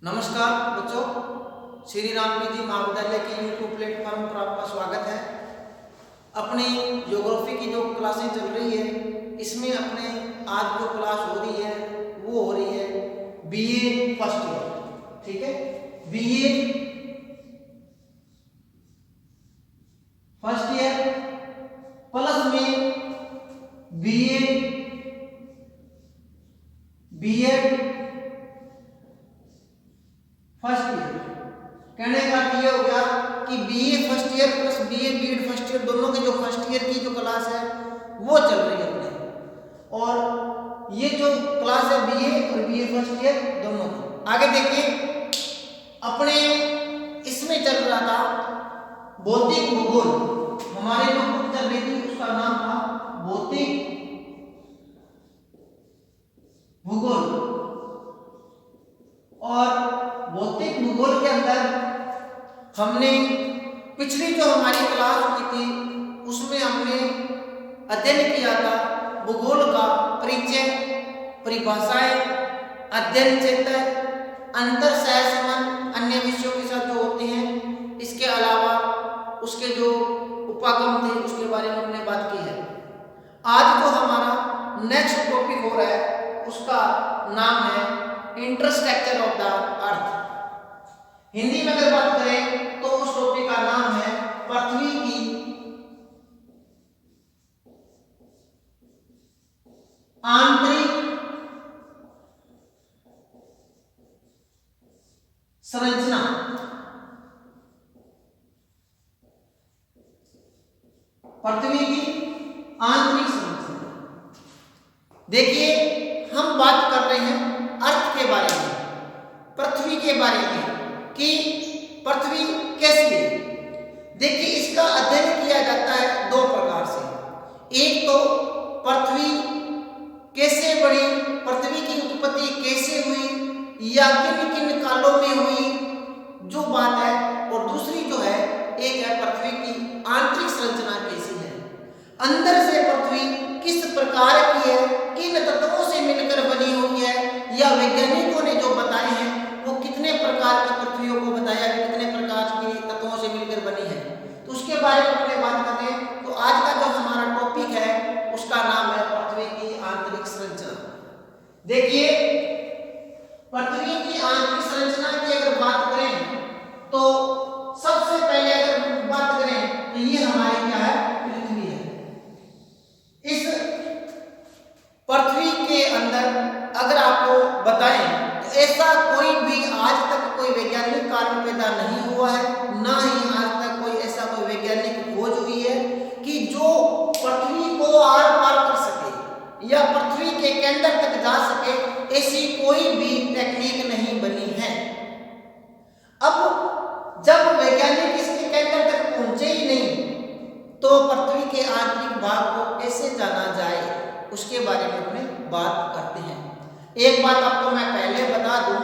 नमस्कार बच्चों, श्री राम जी महाविद्यालय के यूट्यूब प्लेटफॉर्म पर आपका स्वागत है। अपनी ज्योग्राफी की जो क्लासें चल रही है, इसमें अपने आज जो क्लास हो रही है वो हो रही है बीए फर्स्ट ईयर। ठीक है, बीए फर्स्ट ईयर प्लस में बीए बीएड फर्स्ट ईयर। कहने का ये हो गया कि BA first year plus BA BEd first year दोनों के जो फर्स्ट ईयर की जो क्लास है वो चल रही है अपने। और ये जो क्लास है बीए और बीए फर्स्ट ईयर दोनों की, आगे देखिए अपने इसमें चल रहा था भौतिक भूगोल। हमारे जो बुक चल रही थी उसका नाम था भौतिक भूगोल। और भौतिक भूगोल के अंदर हमने पिछली जो हमारी क्लास हुई थी उसमें हमने अध्ययन किया था भूगोल का परिचय, परिभाषाएं, अध्ययन क्षेत्र, अंतर सहसंबंध अन्य विषयों के साथ जो होते हैं, इसके अलावा उसके जो उपागम थे उसके बारे में हमने बात की है। आज जो हमारा नेक्स्ट टॉपिक हो रहा है उसका नाम है infrastructure of the earth. Hindi में अगर बात करें तो उस टॉपिक का नाम है पृथ्वी की आंतरिक संरचना। पृथ्वी की आंतरिक संरचना। देखिए हम बात कर रहे हैं अर्थ के बारे में, पृथ्वी के बारे में कि पृथ्वी कैसी है। देखिए इसका अध्ययन किया जाता है दो प्रकार से। एक तो पृथ्वी कैसे बढ़ी, पृथ्वी की उत्पत्ति कैसे हुई या किन किन कालों में हुई जो बात है, और दूसरी जो है एक है पृथ्वी की आंतरिक संरचना कैसी है, अंदर से पृथ्वी किस प्रकार की है, किन तत्वों से मिलकर बनी हुई है, या वैज्ञानिकों ने जो बताए हैं वो कितने प्रकार की पृथ्वियों को बताया कि कितने प्रकार की तत्वों से मिलकर बनी है। तो उसके बारे में अपने बात करें तो आज का जो हमारा टॉपिक है उसका नाम है पृथ्वी की आंतरिक संरचना। देखिए पृथ्वी की आंतरिक संरचना की अगर बात करें तो सबसे पहले अगर बात करें तो ये हमारी क्या है, पृथ्वी है। इस पृथ्वी के अंदर अगर आपको बताएं तो ऐसा कोई भी आज तक कोई वैज्ञानिक कारण पैदा नहीं हुआ है, ना ही आज तक कोई ऐसा कोई वैज्ञानिक खोज हुई है कि जो पृथ्वी को आर पार कर सके या पृथ्वी के केंद्र तक जा सके, ऐसी कोई भी टेक्निक नहीं बनी है। अब जब वैज्ञानिक इसके केंद्र तक पहुंचे ही नहीं तो पृथ्वी के आंतरिक भाग को कैसे जाना जाए उसके बारे में अपने बात करते हैं। एक बात आपको मैं पहले बता दूं,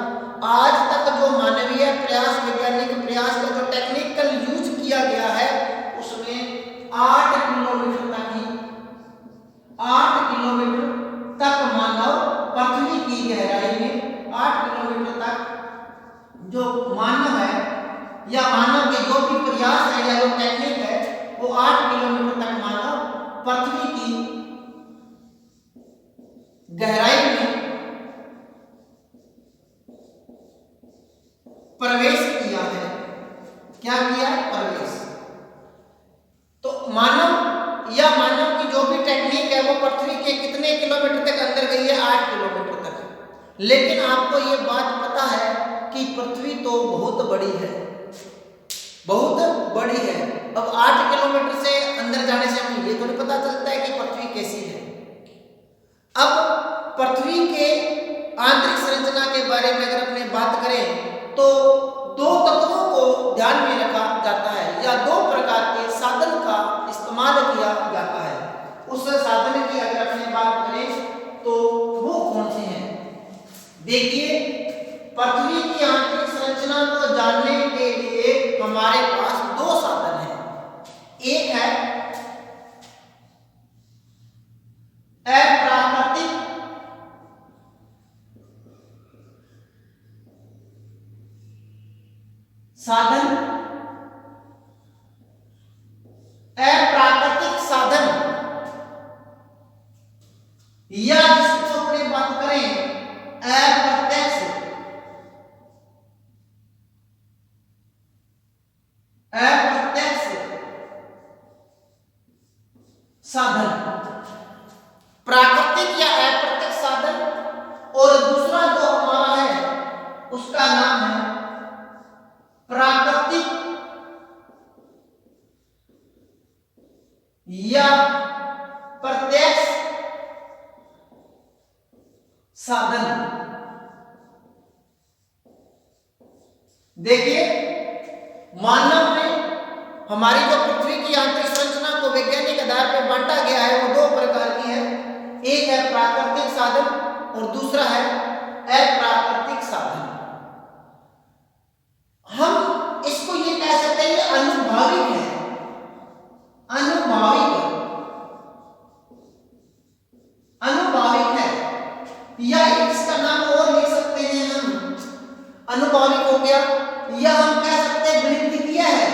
आज तक जो मानवीय प्रयास, वैज्ञानिक प्रयास का जो टेक्निकल यूज किया गया है उसमें 8 किलोमीटर तक ही 8 किलोमीटर तक मानव पृथ्वी की गहराई में 8 किलोमीटर तक जो मानव है या मानव के जो भी प्रयास है या जो टेक्निक है वो 8 किलोमीटर तक मानव पृथ्वी की गहराई में प्रवेश किया है। क्या किया? प्रवेश। तो मानव या मानव की जो भी टेक्निक है वो पृथ्वी के कितने किलोमीटर तक अंदर गई है? 8 किलोमीटर तक। लेकिन आपको ये बात पता है कि पृथ्वी तो बहुत बड़ी है, बहुत बड़ी है। अब 8 किलोमीटर से अंदर जाने से हमें ये थोड़ी पता चलता है कि पृथ्वी कैसी है। अब पृथ्वी के आंतरिक संरचना के बारे में अगर अपने बात करें तो दो तत्वों को ध्यान में रखा जाता है या दो प्रकार के साधन का इस्तेमाल किया जाता है। उस साधन की अगर अपने बात करें तो वो कौन से हैं? देखिए पृथ्वी की आंतरिक संरचना को जानने के लिए हमारे पास दो साधन हैं। एक है अप्राकृतिक साधन, अप्राकृतिक साधन, या जिसको अपने बात करें अप्रत्यक्ष साधन, प्राकृतिक या अप्रत्यक्ष साधन। और दूसरा जो हमारा है उसका नाम है प्राकृतिक या प्रत्यक्ष साधन। देखिए, मानव में हमारी जो पृथ्वी की आंतरिक संरचना को वैज्ञानिक आधार पर बांटा गया है वो दो प्रकार की है, एक है प्राकृतिक साधन और दूसरा है अप्राकृतिक साधन। हम इसको ये कह सकते हैं कि अनुभाविक है, अनुभाविक है, या इसका नाम और लिख सकते हैं हम, अनुभाविक हो गया, या हम कह सकते हैं गणितीय है,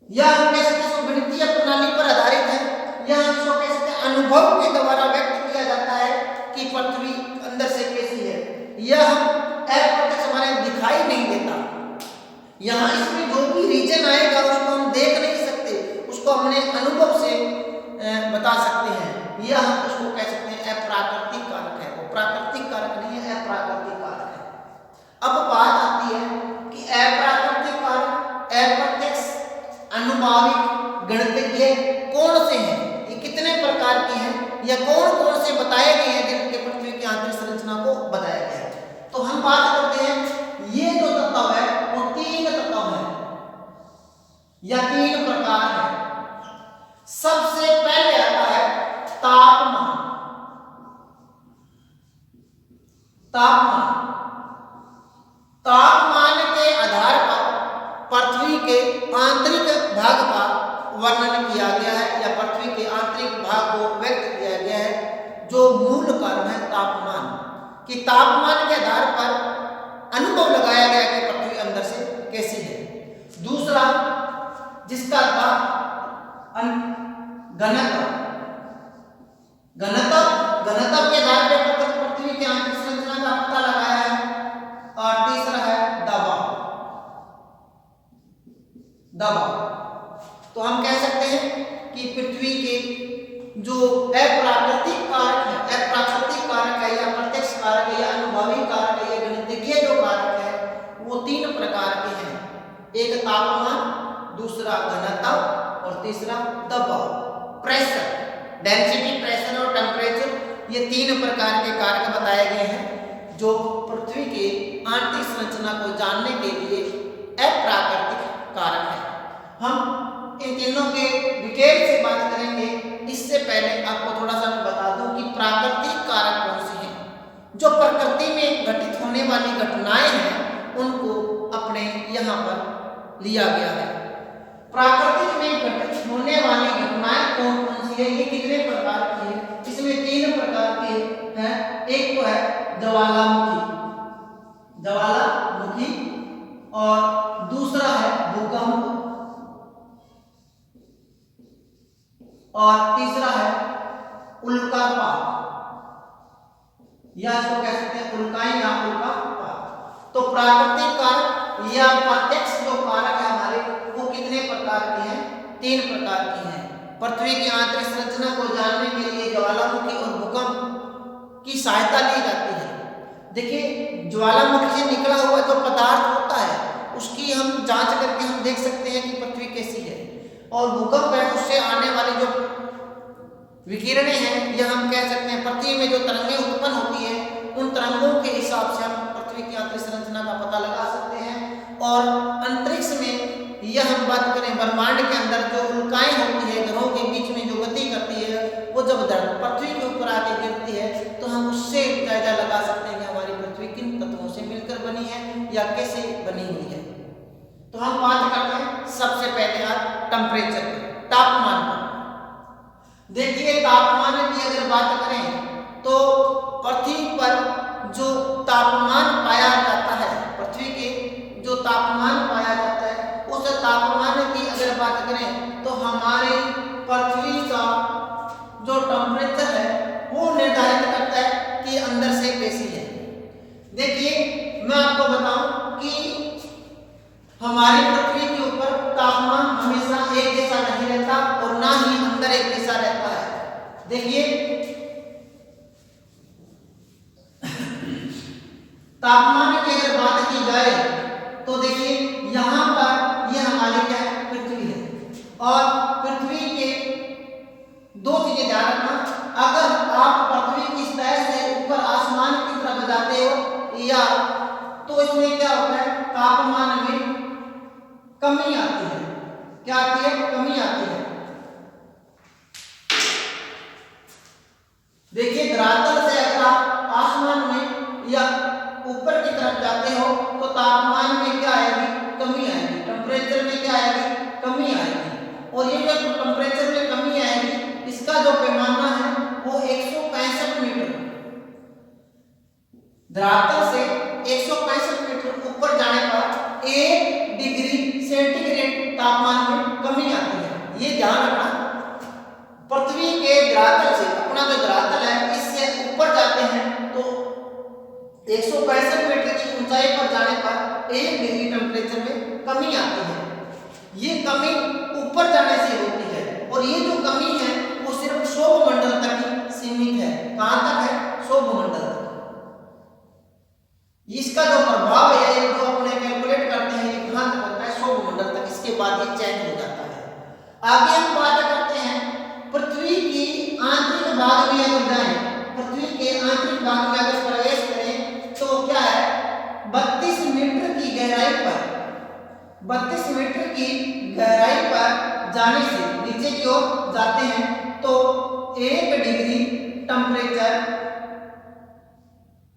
या हम कह सकते हैं गणितीय प्रणाली पर आधारित है, या हम इसको कह सकते हैं अनुभव के द्वारा व्यक्त किया जाता है कि पृथ्वी अंदर से कैसी है। यह हम अप्रत्यक्ष हमारे दिखाई नहीं देता, यहाँ इसमें जो भी रीजन आएगा उसको हम देख नहीं सकते, उसको हमने अनुभव से बता सकते हैं, यह हम उसको कह सकते हैं अप्राकृतिक कारक है। वो प्राकृतिक कारक नहीं है, अप्राकृतिक कारक है। अब बात आती है कि अप्राकृतिक कारक, अप्रत्यक्ष, अनुभाविक, गणितीय कौन से हैं, ये कितने प्रकार के हैं, या कौन कौन से बताए गए हैं जिनके पृथ्वी की आंतरिक संरचना को बताया गया है। तो हम बात करते हैं, ये जो तत्व है वो तीन तत्व है या तीन प्रकार है। सबसे पहले आता है तापमान। तापमान के आधार पर पृथ्वी के आंतरिक भाग का वर्णन किया गया है, या पृथ्वी के आंतरिक भाग को व्यक्त किया गया है। जो मूल कारण है तापमान, कि तापमान के आधार पर अनुभव लगाया गया कि पृथ्वी अंदर से कैसी है। दूसरा जिसका था घनत्व, घनत्व के आधार पर पृथ्वी की आंतरिक संरचना का पता लगाया है। और तीसरा है दबाव। तो हम कह सकते हैं कि पृथ्वी के जो अप्राकृतिक कारक है, या प्रत्यक्ष कारक है, या अनुभाविक कारक है, या गणितीय जो कारक है, वो तीन प्रकार के हैं। एक तापमान, दूसरा घनत्व और तीसरा दबाव, प्रेशर, डेंसिटी, प्रेशर और टेम्परेचर। ये तीन प्रकार के कारक बताए गए हैं जो पृथ्वी के आंतरिक संरचना को जानने के लिए अप्राकृतिक कारक है। हम इन तीनों के डिटेल से बात करेंगे। इससे पहले आपको थोड़ा सा मैं बता दूं कि प्राकृतिक कारक कौन से हैं। जो प्रकृति में घटित होने वाली घटनाएं हैं उनको अपने यहाँ पर लिया गया है। प्राकृतिक में घटित होने वाली घटनाएं कौन कौन सी है, ये कितने प्रकार की है? इसमें तीन प्रकार के हैं। एक तो है ज्वालामुखी, और दूसरा है भूकंप, और तीसरा है उल्कापात, या इसको कह सकते हैं उल्काएं या उल्कापात। तो प्राकृतिक कारक या प्रत्यक्ष जो कारक है हमारे, वो कितने प्रकार के हैं? तीन प्रकार के हैं। पृथ्वी की आंतरिक संरचना को जानने के लिए ज्वालामुखी और भूकंप की सहायता ली जाती है। देखिए, ज्वालामुखी से निकला हुआ जो पदार्थ होता है उसकी हम जांच करके हम देख सकते हैं कि पृथ्वी कैसी है, और भूकंप है उससे आने वाली जो विकिरणें हैं, यह हम कह सकते हैं पृथ्वी में जो तरंगें उत्पन्न होती है उन तरंगों के हिसाब से हम पृथ्वी की आंतरिक संरचना का पता लगा सकते हैं। और अंतरिक्ष में यह हम बात करें ब्रह्मांड के अंदर जो उल्काएं होती है, ग्रहों के बीच में जो गति करती है, वो जब पृथ्वी के ऊपर आके गिरती है तो हम उससे जायजा लगा सकते हैं कि हमारी पृथ्वी किन तत्वों से मिलकर बनी है या कैसे बनी हुई है। तो हम बात करते हैं सबसे पहले टेम्परेचर, तापमान पर। देखिए, तापमान की अगर बात करें तो पृथ्वी पर तापमान की अगर बात की जाए तो देखिए यहाँ पर ये हमारी क्या है, पृथ्वी है। और पृथ्वी के दो चीजें ध्यान रखना, अगर आप पृथ्वी की सतह से ऊपर आसमान की तरफ जाते हो या तो इसमें क्या होता है, तापमान में कमी आती है। क्या आती है, कमी आती है। देखिए धरातल से अगर आप आसमान में या ऊपर की तरफ जाते हो तो तापमान में क्या आएगी, कमी आएगी। टेम्परेचर में क्या आएगी, कमी आएगी। और ये जो टेम्परेचर में कमी आएगी इसका जो पैमाना है वो 165 मीटर, धरातल से 165 मीटर ऊपर जाने पर 1 डिग्री सेंटीग्रेड तापमान में कमी आती है। ये ध्यान रखना, पृथ्वी के धरातल से, अपना जो धरातल है इससे ऊपर जाते हैं तो 165 मीटर की ऊंचाई पर जाने पर 1 डिग्री टेम्परेचर में कमी आती है। ये कमी ऊपर जाने से होती है और ये जो कमी है वो सिर्फ सौरमंडल तक ही सीमित है। कहां तक है, सौरमंडल तक। इसका जो प्रभाव है ये जो अपने कैलकुलेट करते हैं ये कहां तक होता है, सौरमंडल तक। इसके बाद ये चेंज हो जाता है। आगे हम बात करते हैं पृथ्वी की आंतरिक भाग में अगर जाएं, पृथ्वी के आंतरिक भाग में अगर प्रवेश करें तो क्या है, 32 मीटर की गहराई पर, 32 मीटर की गहराई पर जाने से नीचे की ओर जाते हैं तो 1 डिग्री टेम्परेचर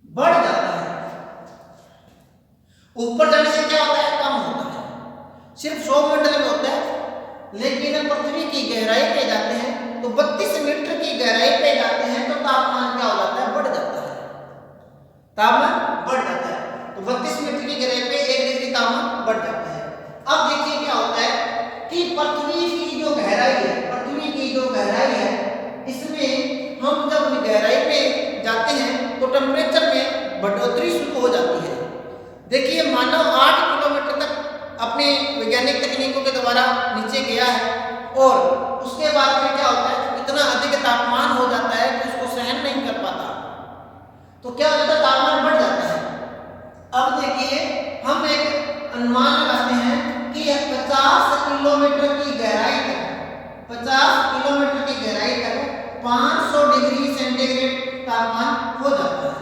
बढ़ जाता है। ऊपर जाने से क्या होता है, कम होता है। सिर्फ सौरमंडल में होता है, लेकिन पृथ्वी की गहराई पे जाते हैं तो 32 मीटर की गहराई पे जाते हैं तो तापमान क्या हो जाता है, बढ़ जाता है। तापमान बढ़ जाता है तो 32 मीटर की गहराई पे 1 डिग्री तापमान बढ़ जाता है। अब देखिए क्या होता है कि पृथ्वी की जो गहराई है, पृथ्वी की जो गहराई है इसमें हम जब गहराई पे जाते हैं तो टेम्परेचर में बढ़ोतरी शुरू हो जाती है। देखिए मानव 8 किलोमीटर तक अपने वैज्ञानिक तकनीकों के द्वारा नीचे गया है और उसके बाद में क्या होता है, इतना अधिक तापमान हो जाता है कि उसको सहन नहीं कर पाता, तो क्या होता है, तापमान बढ़ जाता है। अब देखिए हम एक अनुमान लगाते हैं कि 50 किलोमीटर की गहराई तक, 50 किलोमीटर की गहराई तक 500 डिग्री सेंटीग्रेड तापमान हो जाता है।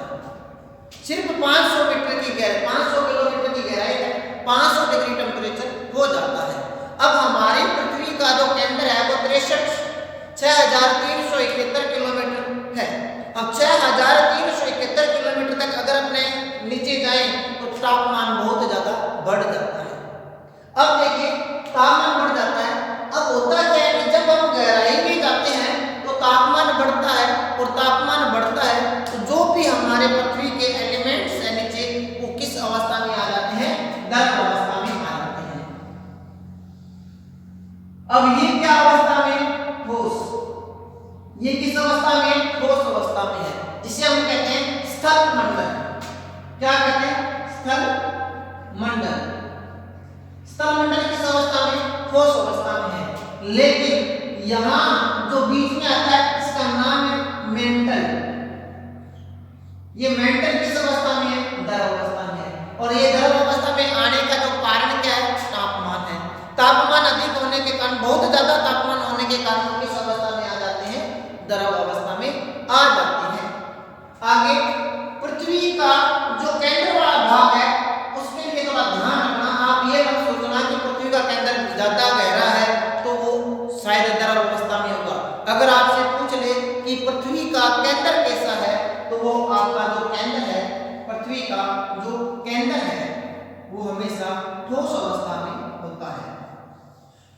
सिर्फ 500 मीटर की गहराई, 500 किलोमीटर की गहराई तक 500 डिग्री टेम्परेचर हो जाता है। अब हमारी पृथ्वी का जो केंद्र है वो 6371 किलोमीटर है। अब 6371 किलोमीटर तक अगर अपने नीचे जाएं तो तापमान बहुत ज्यादा बढ़ जाता है। अब देखिए तापमान बढ़ जाता है। अब होता क्या है कि जब हम गहराई में जाते हैं तो तापमान बढ़ता है और तापमान बढ़ता है तो जो भी हमारे पृथ्वी के एलिमेंट्स है नीचे वो किस अवस्था में आ जाते हैं, द्रव अवस्था में आ जाते हैं। अब ये क्या अवस्था में, ठोस। ये किस अवस्था में, ठोस अवस्था में है, जिसे हम कहते हैं स्थल मंडल। क्या कहते हैं, स्थल मंडल। स्थल मंडल किस अवस्था में, ठोस अवस्था में है। लेकिन यहां जो बीच में आता है इसका नाम है मेंटल। ये मेंटल किस अवस्था में है, द्रव अवस्था में है। और ये द्रव अवस्था में आने का जो कारण क्या है, तापमान है। तापमान अधिक होने के कारण, बहुत ज्यादा तापमान होने के कारण किस अवस्था में आ जाते हैं, द्रव अवस्था में आ जाते हैं। आगे पृथ्वी का जो केंद्र वाला भाग है उसके लिए थोड़ा ध्यान रखना। आप ये मत सोचना कि पृथ्वी का केंद्र ज्यादा गहरा है तो वो शायद द्रव अवस्था में होगा। अगर आपसे पूछ ले कि पृथ्वी का केंद्र कैसा है तो वो आपका जो केंद्र है, पृथ्वी का जो केंद्र है वो हमेशा ठोस अवस्था में होता है,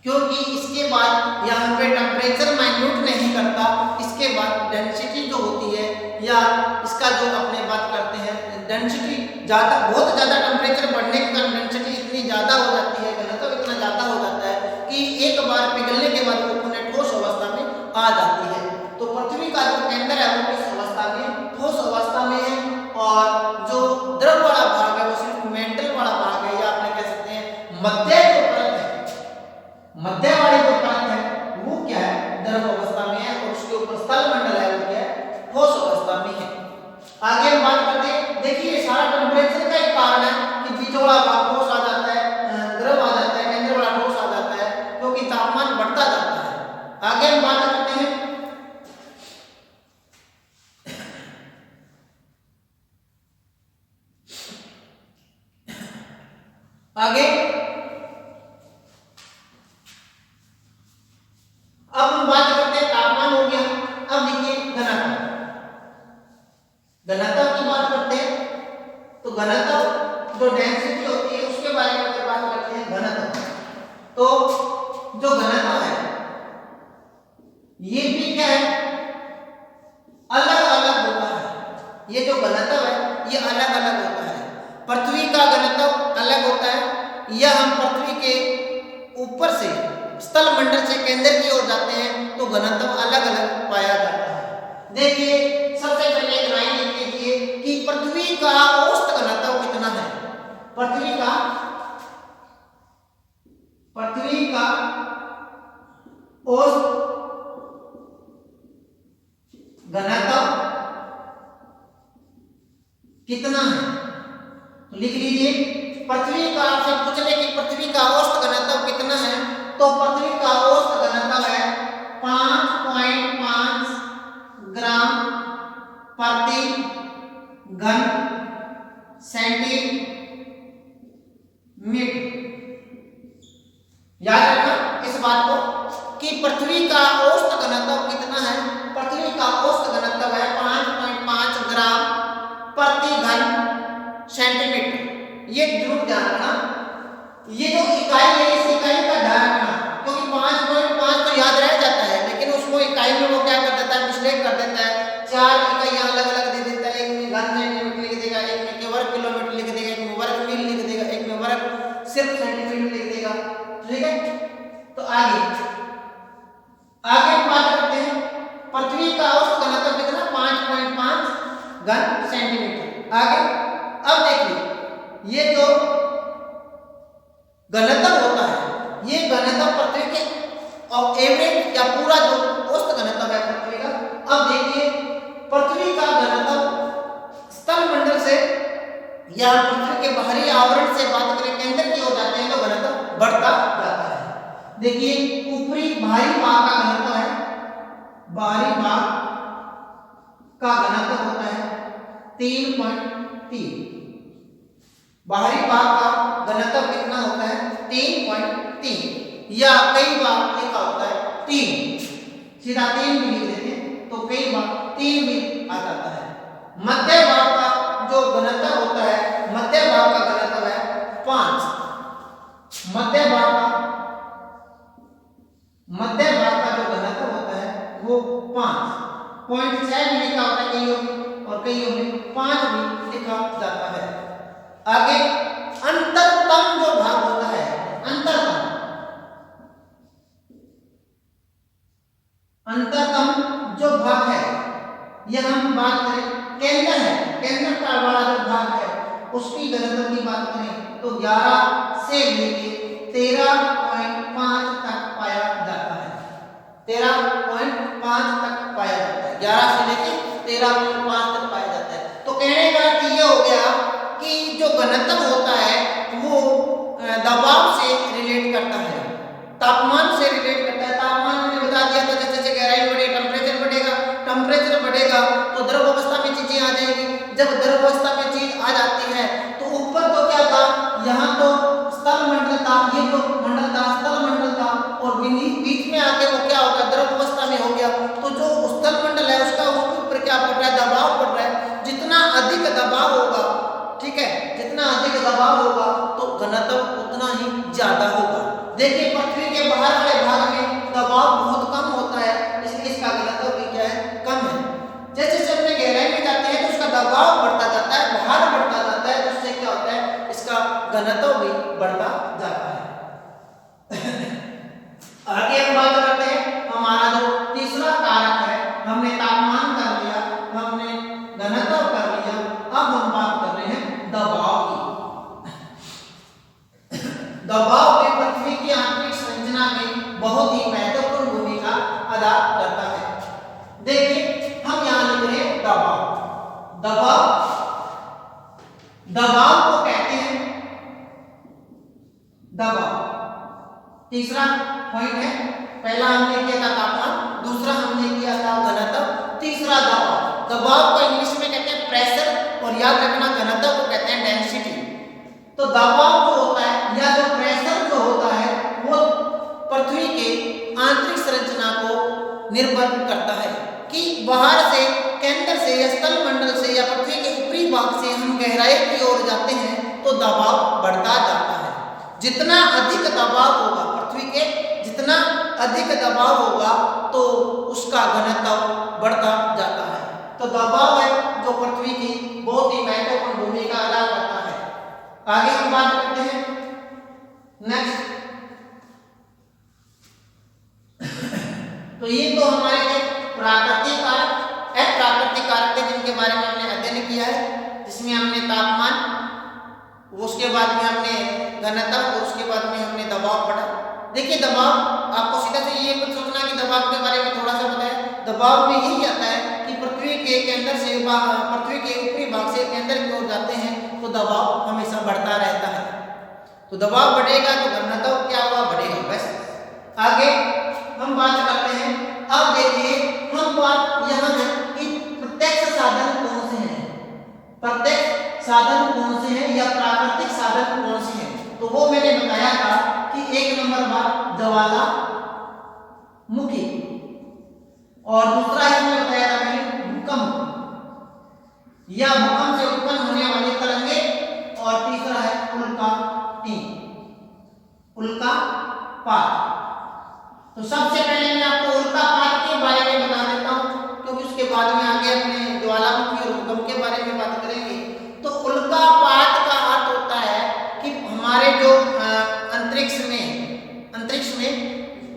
क्योंकि इसके बाद यहाँ पे टेम्परेचर माइन्यूट नहीं करता। इसके बाद डेंसिटी जो होती है या इसका जो अपने बात करते हैं डेंसिटी ज़्यादा, बहुत ज़्यादा टेम्परेचर बढ़ने के कारण डेंसिटी इतनी ज़्यादा हो जाती है, घनत्व इतना ज़्यादा हो जाता है कि एक बार पिघलने के बाद वो पुनः ठोस अवस्था में आ जाती है। तो पृथ्वी का जो केंद्र है वो किस अवस्था में, ठोस अवस्था में है। और जो द्रव वाला भाग है वो सिर्फ मेंटल वाला भाग है, या आपने कह सकते हैं मध्य जो परत है, मध्य वाली जो परत है वो क्या है, द्रव अवस्था में है। और उसके ऊपर स्थल मंडल है वो क्या है, ठोस अवस्था में है। आगे हम बात करते हैं, देखिए सारा टेम्परेचर आगे अब हम बात करते हैं, तापमान हो गया। अब देखिए घनत्व, घनत्व की बात करते हैं। तो घनत्व जो डेंसिटी होती है उसके बारे में अगर बात करते हैं, घनत्व, तो जो घनत्व है ये भी क्या है, अलग अलग होता है। ये जो घनत्व है ये अलग अलग होता है। पृथ्वी का घनत्व अलग होता है। यह हम पृथ्वी के ऊपर से स्थल मंडल से केंद्र की ओर जाते हैं तो घनत्व अलग अलग पाया जाता है। देखिए सबसे पहले एक लाइन लिख लीजिए कि पृथ्वी का औसत घनत्व कितना है। पृथ्वी का औसत घनत्व कितना है, तो लिख लीजिए पृथ्वी का, आपसे पूछ ले कि पृथ्वी का औसत घनत्व कितना है, तो पृथ्वी का औसत घनत्व है 5.5 ग्राम प्रति घन सेंटीमीटर। याद रखना इस बात को कि पृथ्वी का औसत घनत्व कितना है। पृथ्वी का औसत घनत्व है 5.5 ग्राम प्रति घन सेंटीमीटर। ये जरूर ध्यान रखना, ये जो इकाई है इस इकाई का ध्यान रखना, क्योंकि 5.5 तो याद रह जाता है लेकिन उसको इकाई में वो क्या कर देता है, मिस्टेक कर देता है। 4 इकाइयां अलग अलग दे देता है, एक में घन सेंटीमीटर लिख देगा, एक में वर्ग किलोमीटर लिख देगा, एक में वर्ग मील लिख देगा, एक में वर्ग सिर्फ सेंटीमीटर लिख देगा। ठीक है, तो आगे बात करते हैं पृथ्वी का औसत घनत्व कितना, 5.5 घन सेंटीमीटर। आगे अब देखिए ये जो घनत्व होता है ये घनत्व पृथ्वी के एवरेज या पूरा जो औसत घनत्व है पृथ्वी का। अब देखिए पृथ्वी का घनत्व स्थल मंडल से या पृथ्वी के बाहरी आवरण से बात करें, केंद्र की ओर जाते हैं तो घनत्व बढ़ता जाता है। देखिए ऊपरी बाहरी भाग का घनत्व है, बाहरी भाग का घनत्व होता है 3.3। बाहरी भाग का घनत्व कितना होता है, 3.3, या कई बार लिखा होता है 3, सीधा 3 भी लिख देते हैं तो कई बार 3 भी आ जाता है। मध्य भाग का जो घनत्व होता है, मध्य भाग का घनत्व है 5। मध्य भाग का जो घनत्व होता है वो 5.6 भी लिखा होता है कईयों में, और कईयों में 5 भी लिखा जाता है। आगे अंतरतम जो भाग होता है, अंतरतम जो भाग है, यह हम बात करें केंद्र है, केंद्र का वाला जो भाग है उसकी घनत्व की बात करें तो 11 से लेके 13.5 तक पाया जाता है। 13.5 तक पाया जाता है, 11 से लेके 13.5 तक पाया जाता है। तो कहने का अर्थ ये हो गया कि जो घनत्व होता है वो दबाव से रिलेट करता है, तापमान से रिलेट करता है। तापमान मैंने बता दिया था, जैसे जैसे गहराई बढ़ेगी टेम्परेचर बढ़ेगा तो द्रव अवस्था में चीजें आ जाएगी। जब द्रव अवस्था में चीज आ जाती है तो ऊपर तो क्या था, यहाँ तो स्थल मंडल था, ये जो मंडल था स्थल मंडल था, और बीच में आके वो क्या होगा, द्रव अवस्था में हो गया। तो जो स्थल मंडल है उसका ऊपर क्या पड़ रहा है, दबाव पड़ रहा है। जितना अधिक दबाव होगा, ठीक है, जितना अधिक दबाव होगा तो घनत्व उतना ही ज्यादा होगा। देखिए पृथ्वी के बाहर वाले भाग में दबाव बहुत कम होता है, इसलिए इसका घनत्व भी क्या है, कम है। जैसे जैसे अपने गहराई में जाते हैं तो उसका दबाव बढ़ता जाता है, बाहर बढ़ता जाता है, उससे क्या होता है, इसका घनत्व भी बढ़ता जाता है। आगे हम बात करते हैं, हमारा जो तीसरा कारक है, हमने तापमान कर लिया, हमने घनत्व कर लिया, अब हम बात कर रहे हैं दबाव की। दबाव में पृथ्वी की आंतरिक संरचना में बहुत ही महत्वपूर्ण भूमिका अदा करता है। देखिए हम यहां लिख रहे हैं दबाव को कहते हैं दबाव। तीसरा पॉइंट है, पहला हमने किया था तापमान, दूसरा हमने किया था घनत्व, तीसरा दबाव को इंग्लिश में कहते हैं प्रेशर, और याद रखना घनत्व को कहते हैं डेंसिटी। तो दबाव जो होता है गहराई की ओर जाते हैं तो दबाव बढ़ता जाता है। जितना अधिक दबाव होगा पृथ्वी के, जितना अधिक दबाव होगा तो उसका घनत्व बढ़ता जाता है। तो दबाव है जो पृथ्वी की बहुत ही महत्वपूर्ण भूमिका अदा करता है। आगे हम बात करते हैं नेक्स्ट। तो ये तो हमारे प्राकृतिक कारक, अप्राकृतिक कारक थे जिनके बारे में हमने अध्ययन किया है, जिसमें हमने तापमान, उसके बाद में हमने घनत्व और उसके बाद में हमने दबाव पढ़ा। देखिए दबाव, आपको सीधा से ये मत सोचना कि दबाव के बारे में थोड़ा सा पता है। दबाव में यही आता है कि पृथ्वी के केंद्र से पृथ्वी के ऊपरी भाग से केंद्र की ओर जाते हैं तो दबाव हमेशा बढ़ता रहता है। तो दबाव बढ़ेगा तो घनत्व क्या होगा, बढ़ेगा। बस आगे हम बात करते हैं। अब देखिए हम बात यहाँ है कि प्रत्यक्ष साधन कौन से हैं, प्रत्यक्ष साधन कौन से हैं या प्राकृतिक साधन कौन से हैं। तो वो मैंने बताया था कि एक नंबर बात ज्वालामुखी, और दूसरा है मैंने बताया था मैंने भूकंप या भूकंप से उत्पन्न होने वाली तरंगे, और तीसरा है उल्कापात। तो सबसे पहले मैं आपको उल्कापात के बारे में बता देता हूं, क्योंकि उसके बाद में आगे अपने ज्वालामुखी और भूकंप के बारे में बात करेंगे। तो उल्कापात का अर्थ होता है कि हमारे जो अंतरिक्ष में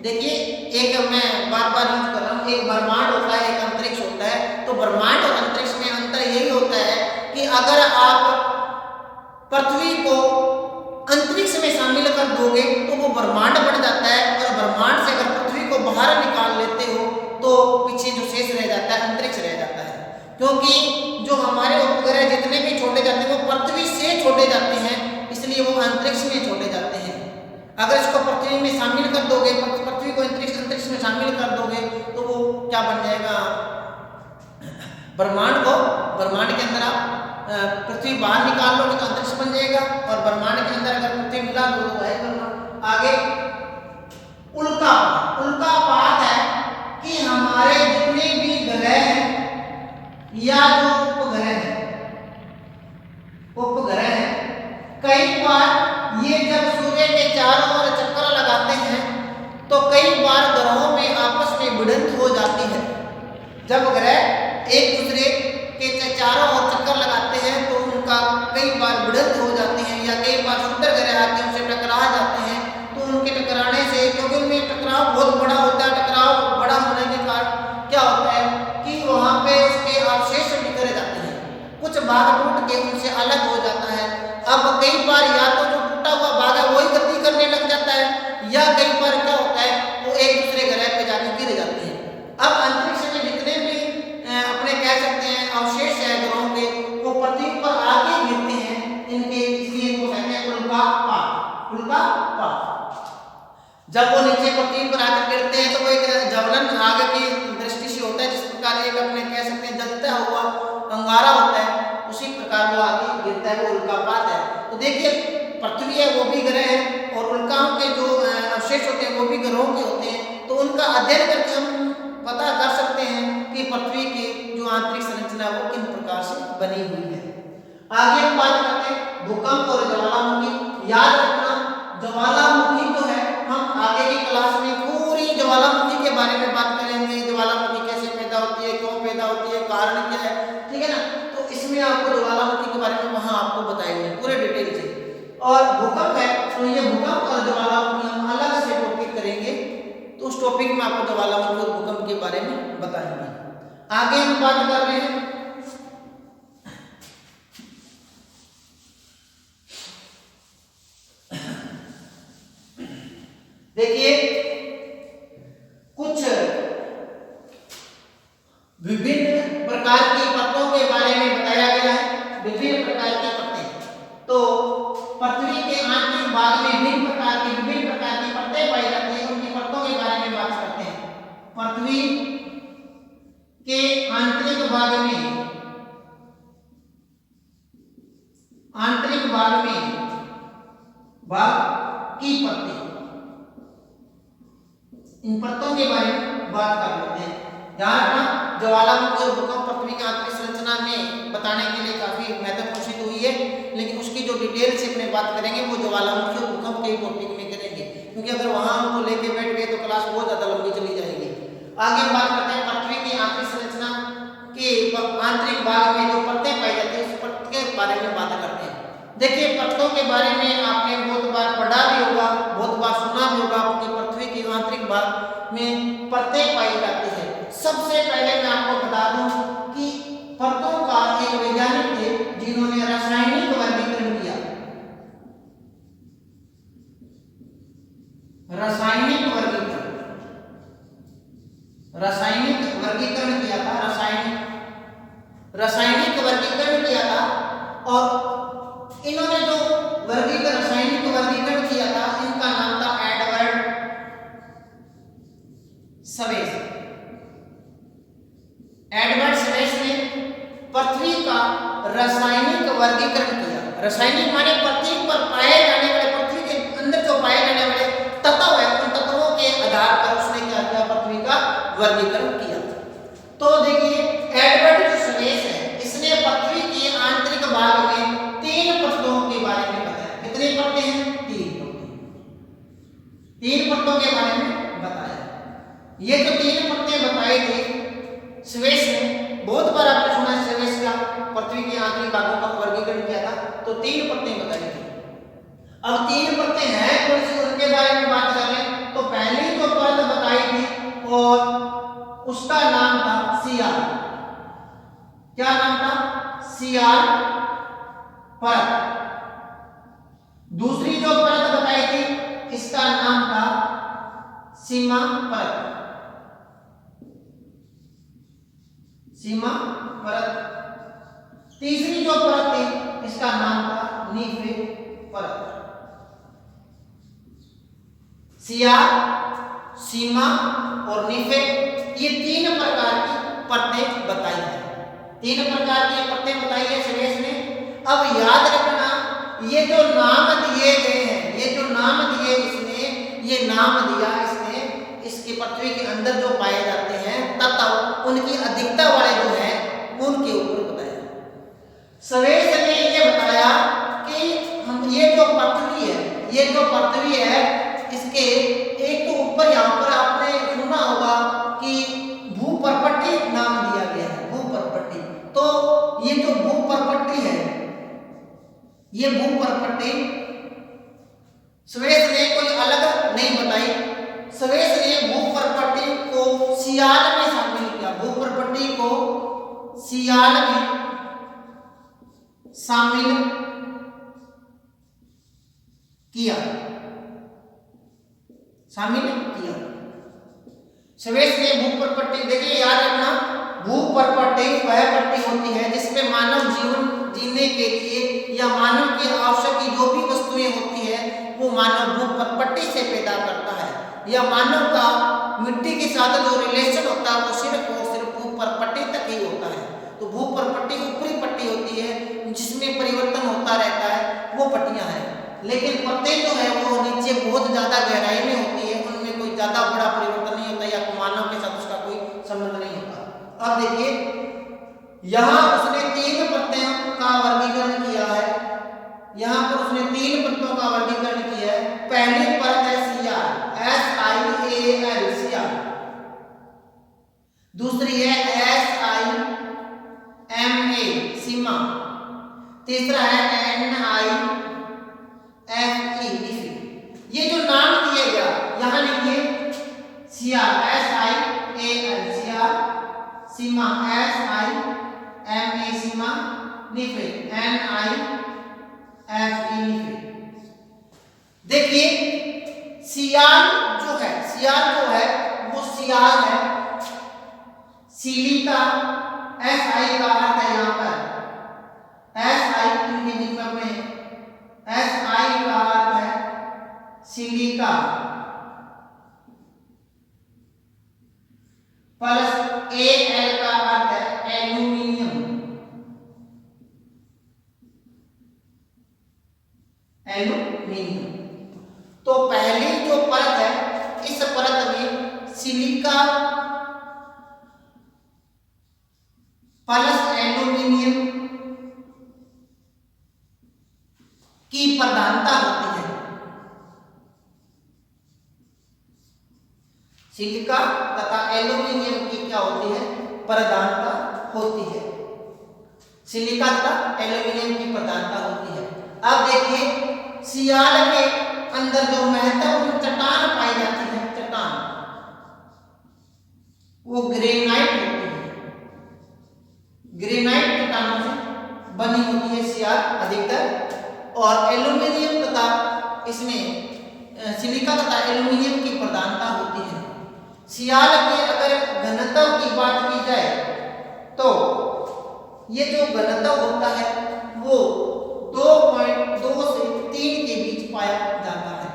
देखिए, एक मैं बार यूज कर रहा हूँ, एक ब्रह्मांड होता है, एक अंतरिक्ष होता है। तो ब्रह्मांड और अंतरिक्ष में अंतर यही होता है कि अगर आप पृथ्वी को अंतरिक्ष में शामिल कर दोगे तो वो ब्रह्मांड बन जाता है, और ब्रह्मांड से अगर पृथ्वी को बाहर निकाल लेते हो तो पीछे जो शेष रह जाता है अंतरिक्ष रह जाता है। क्योंकि जो हमारे उपग्रह जितने भी छोटे जाते हैं वो पृथ्वी से छोटे जाते हैं, इसलिए वो अंतरिक्ष में छोटे जाते हैं। अगर इसको पृथ्वी में शामिल कर दोगे, पृथ्वी को अंतरिक्ष में शामिल कर दोगे तो वो क्या बन जाएगा, ब्रह्मांड के अंदर आप पृथ्वी बाहर निकाल लोगे तो अंतरिक्ष बन जाएगा, और ब्रह्मांड के अंदर अगर पृथ्वी मिला दो तो है ब्रह्मांड। आगे उल्कापात है कि हमारे जितने भी ग्रह हैं या जो उपग्रह हैं, कई बार ये जब सूर्य के चारों ओर चक्कर लगाते हैं तो कई बार ग्रहों में आपस में भिड़ंत हो जाती है। जब ग्रह एक दूसरे के चारों ओर चक्कर लगाते हैं तो उनका कई बार भिड़ंत हो जाती है, या कई बार सुंदर ग्रह आके उनसे टकरा जाते हैं। तो उनके टकराने से, क्योंकि उनमें टकराव बहुत बड़ा होता है, टकराव बड़ा होने के कारण क्या होता है कि वहां पे उसके अवशेष बिखर जाते हैं, कुछ भाग टूट के उनसे अलग हो जाता है। अब कई बार या तो जो टूटा हुआ भाग है वही गति करने लग जाता है, या कई बार क्या होता है वो एक दूसरे ग्रह पे जाके गिर जाते हैं। अब अंतरिक्ष में जितने भी अपने कह सकते हैं अवशेष है ग्रहों के, वो पृथ्वी पर आके गिरते हैं, इनके इसलिए इनको कहते हैं उल्कापात। जब वो नीचे पृथ्वी पर आकर गिरते हैं तो वो एक ज्वलन आग की दृष्टि से होता है, जिस प्रकार एक अपने कह सकते हैं जलता हुआ अंगारा होता है, उसी प्रकार वो आगे गिरता है, वो उल्कापात है। तो देखिए पृथ्वी है वो भी ग्रह है, और उल्काओं के जो अवशेष होते हैं वो भी ग्रहों के होते हैं। तो उनका अध्ययन करके हम पता कर सकते हैं कि पृथ्वी की जो आंतरिक संरचना वो किन प्रकार से बनी हुई है। आगे हम बात करते हैं भूकंप और ज्वालामुखी। याद रखना, ज्वालामुखी जो है हम आगे की क्लास में पूरी ज्वालामुखी के बारे में बात करेंगे। ज्वालामुखी कैसे पैदा होती है, क्यों पैदा होती है, कारण क्या है, ठीक है ना। तो इसमें आपको ज्वालामुखी के बारे में वहां आपको बताएंगे पूरे डिटेल से। और भूकंप है तो ये भूकंप और ज्वालामुखी हम अलग से टॉपिक करेंगे, तो उस टॉपिक में आपको ज्वालामुखी और भूकंप के बारे में बताएंगे। आगे हम बात कर रहे हैं देखिए कुछ विभिन्न प्रकार की परतों के बारे में बताया गया है। विभिन्न प्रकार की परतें, तो पृथ्वी के आंतरिक भाग में विभिन्न प्रकार की परतें पाई जाती हैं, उनकी परतों के बारे में बात करते हैं। पृथ्वी के आंतरिक भाग की परतें, इन परतों के बारे में बात कर लेते हैं। ध्यान रखना, ज्वालामुखी और भूकंप पृथ्वी की आंतरिक संरचना में बताने के लिए काफी महत्वपूर्ण सिद्ध हुई है। जो डिटेल से अपने बात करेंगे वो ज्वालामुखी और भूकंप के टॉपिक में करेंगे, क्योंकि अगर वहां हमको लेके बैठ गए तो क्लास बहुत ज्यादा लंबी चली जाएगी। आगे बात करते हैं पृथ्वी की आंतरिक संरचना के आंतरिक भाग में जो परतें पाई जाती है उस परत के बारे में बात करते हैं। देखिए परतों के बारे में आपने बहुत बार पढ़ा भी होगा, बहुत बार सुना भी होगा कि पृथ्वी के आंतरिक भाग में परतें पाई जाती है। सबसे पहले मैं आपको बता दूं कि परतों का एक वैज्ञानिक थे जिन्होंने रासायनिक वर्गीकरण किया। रासायनिक वर्गीकरण किया था, रासायनिक वर्गीकरण किया था। और इन्होंने जो रासायनिक वर्गीकरण किया था इनका नाम था एडवर्ड सवेस। एडवर्ड सवेस ने पृथ्वी का रासायनिक वर्गीकरण किया। रासायनिक माने पृथ्वी पर पाए जाने वाले, पृथ्वी के अंदर जो पाए जाने वाले तत्व है उन तत्वों के आधार पर उसने क्या किया, पृथ्वी का वर्गीकरण किया। तो देखिए एडवर्ड जो सवेस है इसने पृथ्वी के आंतरिक भाग में 3 परतों के बारे में बताया। कितनी परतें हैं? 3 परतों के बारे में बताया। ये जो 3 परतें बताई थी सवेस ने, बहुत बार आपने सुना है सवेस का पृथ्वी के आंतरिक भागों का वर्गीकरण किया था, तो 3 परतें बताई थी। अब 3 परतें हैं कौन सी उनके बारे में बात कर रहे हैं। तो पहली जो परत बताई थी और उसका नाम था सियार। क्या नाम था? सियार परत। दूसरी जो परत बताई थी इसका नाम था सीमा परत। सीमा परत। तीसरी जो परत थी इसका नाम था नीफे परत। सियार, सीमा और नीफे, ये 3 प्रकार की परतें बताई है। 3 प्रकार की परतें बताई है सवेस ने। अब याद रखना ये जो नाम दिए गए हैं, ये जो नाम दिए इसने, ये नाम दिया इसने इसके पृथ्वी के अंदर जो पाए जाते हैं तत्व, उनकी अधिकता वाले जो है उनके ऊपर बताया। सवेस ने ये बताया कि हम ये जो पृथ्वी है इसके एक तो ऊपर यहाँ पर आपने सुना होगा कि भूपर्पट्टी नाम दिया गया है, भूपर्पट्टी। तो ये जो भूपर्पट्टी है, ये भूपर्पट्टी सवेस ने कोई अलग नहीं बताई। सवेस ने भूपर्पट्टी को सियाल में शामिल किया। भूपर्पट्टी को सियाल में शामिल किया। सवेस ने भूपर्पट्टी, देखिए याद रखना भूपर्पट्टी वह पट्टी होती है जिसमें मानव जीवन जीने के लिए या मानव की आवश्यक जो भी वस्तुएं होती है वो मानव भूपर्पट्टी से पैदा करता है, या मानव का मिट्टी के साथ जो रिलेशन होता है वो सिर्फ भूपर्पट्टी तक ही होता है। तो भूपर्पट्टी ऊपरी पट्टी होती है जिसमें परिवर्तन होता रहता है, वो पट्टियां हैं। लेकिन परतें जो है वो नीचे बहुत ज्यादा गहराई में होती है, उनमें कोई ज्यादा बड़ा परिवर्तन नहीं होता या मानव के साथ उसका कोई संबंध नहीं होता। अब देखिए यहाँ उसने 3 परतों का वर्गीकरण किया है। यहाँ पर उसने 3 परतों का वर्गीकरण किया है। पहली परत है सियाल, SIAL सियाल। दूसरी है SIMA सीमा। तीसरा है NIFE नीफे। ये जो नाम दिया गया यहाँ लिखिए सियाल SIAL सियाल, सीमा SIMA सीमा, नीफे NIFE नीफे। देखिए सियाल जो है वो सियाल है। सिलिका SI का अर्थ है यहाँ पर SI में SI का अर्थ है सिलिका प्लस AL का अर्थ है एल्यूमिनियम। तो पहली जो परत है इस परत में सिलिका प्लस सिलिका तथा एल्यूमीनियम की क्या होती है, प्रधानता होती है। सिलिका तथा एल्यूमीनियम की प्रधानता होती है। अब देखिए सियाल के अंदर जो महत्वपूर्ण चट्टान पाई जाती है, चट्टान वो ग्रेनाइट होती है। ग्रेनाइट चट्टानों से बनी होती है सियाल अधिकतर, और एल्यूमीनियम तथा इसमें सिलिका तथा एल्यूमीनियम की प्रधानता होती है। सियाल की अगर घनत्व की बात की जाए तो ये जो घनत्व होता है वो 2.2 से 3 के बीच पाया जाता है।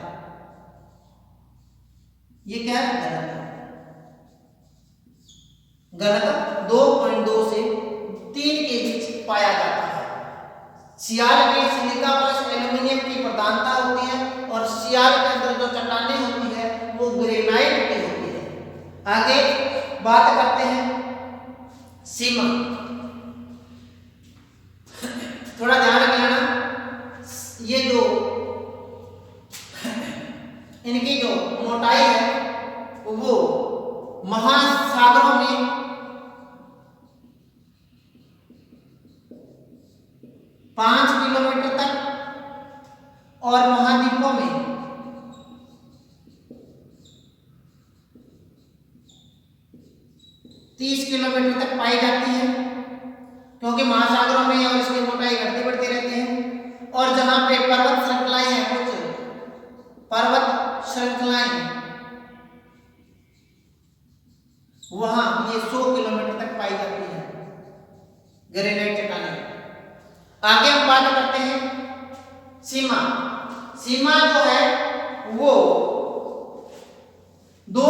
ये क्या है, घनत्व। घनत्व 2.2 से 3 के बीच पाया जाता है। सियाल में सिलिका प्लस एल्यूमीनियम की प्रधानता होती है, और सियाल के अंदर जो चट्टानें होती है वो ग्रेनाइट की होती है। आगे बात करते हैं सीमा। थोड़ा ध्यान रखना, ये जो इनकी जो मोटाई है वो महासागरों में 5 किलोमीटर तक और महाद्वीपों में 30 किलोमीटर तक पाई जाती है, क्योंकि महासागरों में और इसकी मोटाई घटती बढ़ती रहती है। और जहां पे पर्वत श्रृंखलाएं हैं, कुछ पर्वत श्रृंखलाएं, वहां ये 100 किलोमीटर तक पाई जाती है ग्रेनाइट चट्टानें। आगे हम बात करते हैं सीमा। सीमा जो है वो 2